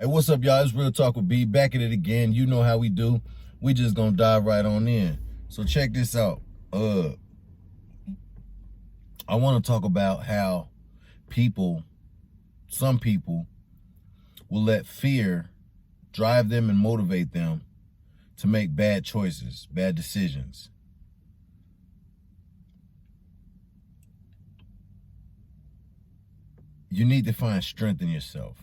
Hey, what's up, y'all? It's Real Talk with B. Back at it again. You know how we do. We just gonna dive right on in. So check this out. I want to talk about how some people will let fear drive them and motivate them to make bad choices, bad decisions. You need to find strength in yourself.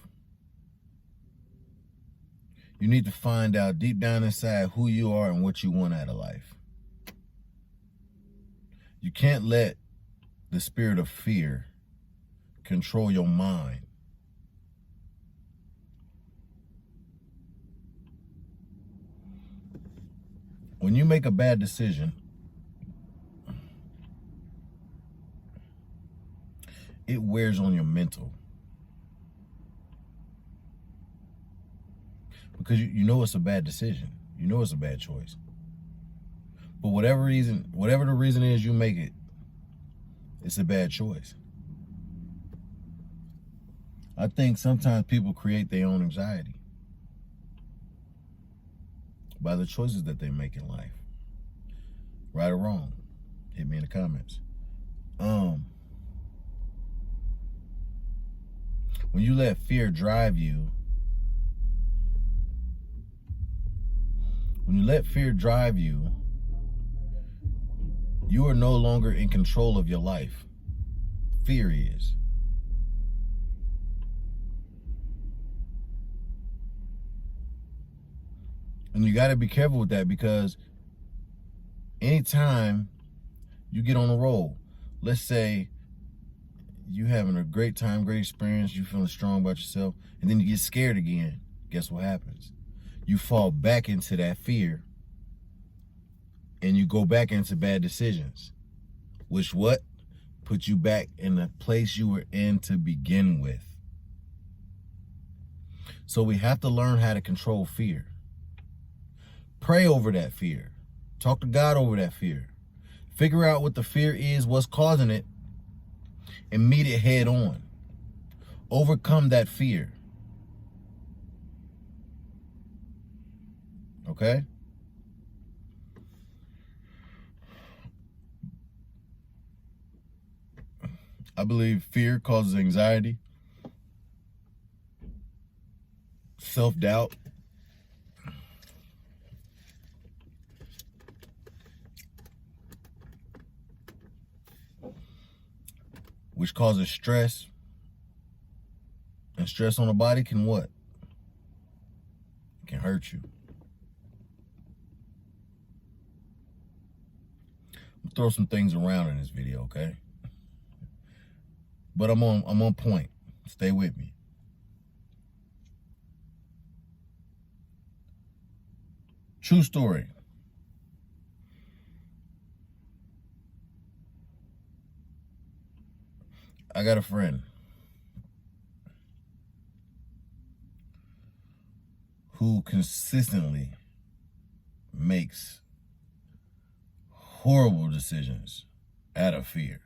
You need to find out deep down inside who you are and what you want out of life. You can't let the spirit of fear control your mind. When you make a bad decision, it wears on your mental. Because you know it's a bad decision. You know it's a bad choice. But whatever the reason is you make it, it's a bad choice. I think sometimes people create their own anxiety by the choices that they make in life. Right or wrong, hit me in the comments. When you let fear drive you, you are no longer in control of your life. Fear is. And you got to be careful with that, because anytime you get on a roll, let's say you having a great time, great experience, you feeling strong about yourself, and then you get scared again, guess what happens? You fall back into that fear, and you go back into bad decisions, which what? Put you back in the place you were in to begin with. So we have to learn how to control fear. Pray over that fear. Talk to God over that fear. Figure out what the fear is, what's causing it, and meet it head on. Overcome that fear. Okay? I believe fear causes anxiety, self-doubt, which causes stress. And stress on the body can what? It can hurt you. I'm gonna throw some things around in this video, okay? But I'm on point. Stay with me. True story. I got a friend who consistently makes horrible decisions out of fear.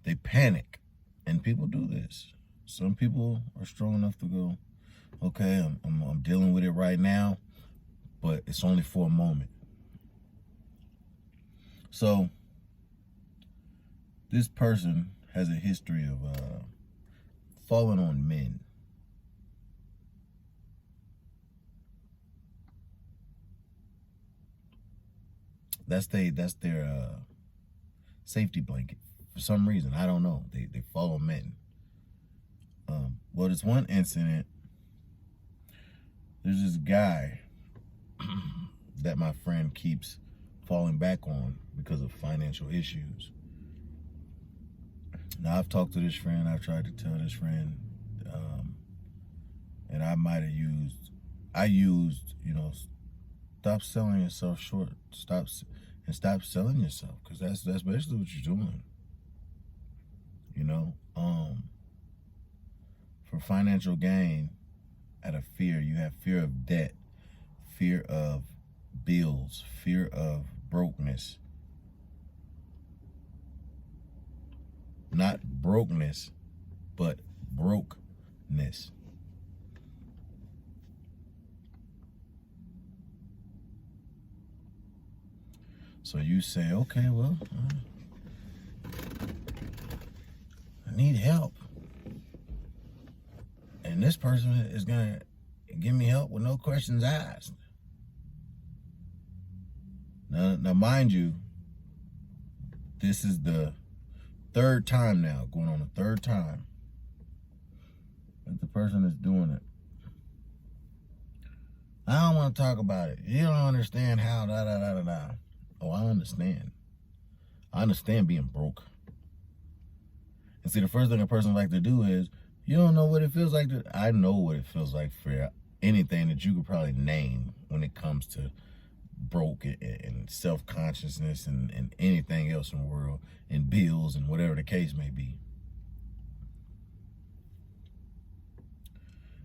They panic, and people do this. Some people are strong enough to go, okay, I'm dealing with it right now, but it's only for a moment. So this person has a history of falling on men. That's their safety blanket. For some reason, I don't know. They follow men. Well, there's one incident. There's this guy that my friend keeps falling back on because of financial issues. Now, I've talked to this friend. I've tried to tell this friend, and I used, stop selling yourself short. Stop selling yourself, because that's basically what you're doing. For financial gain, out of fear, you have fear of debt, fear of bills, fear of brokenness. Not brokenness, but brokenness. So you say, okay, well, I need help. And this person is going to give me help with no questions asked. Now, mind you, this is the third time now, going on the third time that the person is doing it. I don't want to talk about it. You don't understand how, da. Oh, I understand. I understand being broke. And see, the first thing a person like to do is, you don't know what it feels like to... I know what it feels like for anything that you could probably name when it comes to broke and self-consciousness and anything else in the world, and bills and whatever the case may be.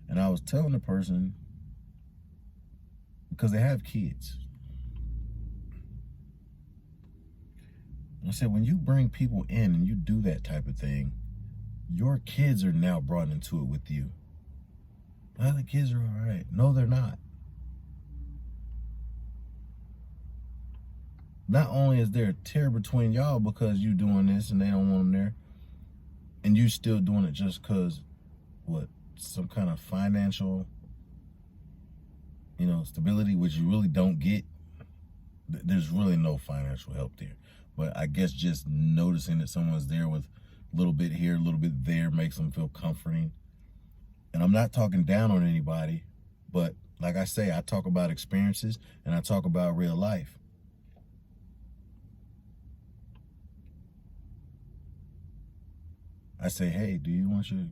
And I was telling the person, because they have kids, I said, when you bring people in and you do that type of thing, your kids are now brought into it with you. Well, the kids are all right. No, they're not. Not only is there a tear between y'all because you doing this and they don't want them there, and you still doing it just because, what, some kind of financial, stability, which you really don't get. There's really no financial help there. But I guess just noticing that someone's there with a little bit here, a little bit there makes them feel comforting. And I'm not talking down on anybody, but like I say, I talk about experiences and I talk about real life. I say, hey, do you want your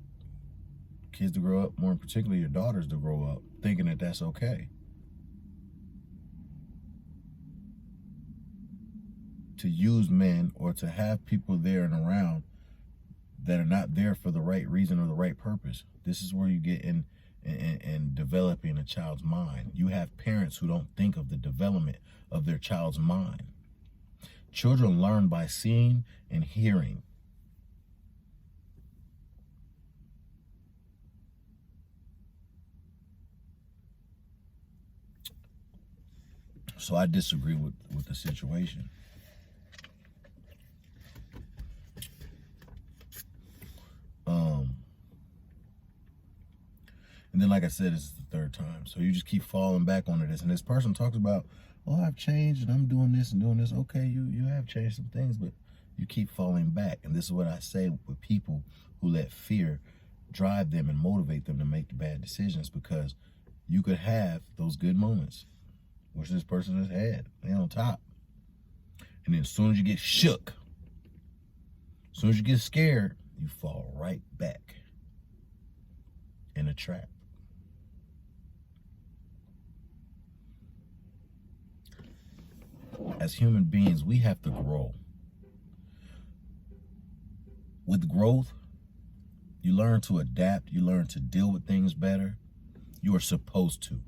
kids to grow up, more particularly your daughters to grow up, thinking that that's okay? To use men or to have people there and around that are not there for the right reason or the right purpose. This is where you get in developing a child's mind. You have parents who don't think of the development of their child's mind. Children learn by seeing and hearing. So I disagree with the situation. And then, like I said, this is the third time. So you just keep falling back onto this. And this person talks about, oh, I've changed and I'm doing this and doing this. Okay, you have changed some things, but you keep falling back. And this is what I say with people who let fear drive them and motivate them to make the bad decisions, because you could have those good moments, which this person has had. They're on top. And then as soon as you get shook, as soon as you get scared, you fall right back in a trap. As human beings, we have to grow. With growth, you learn to adapt, you learn to deal with things better. You are supposed to.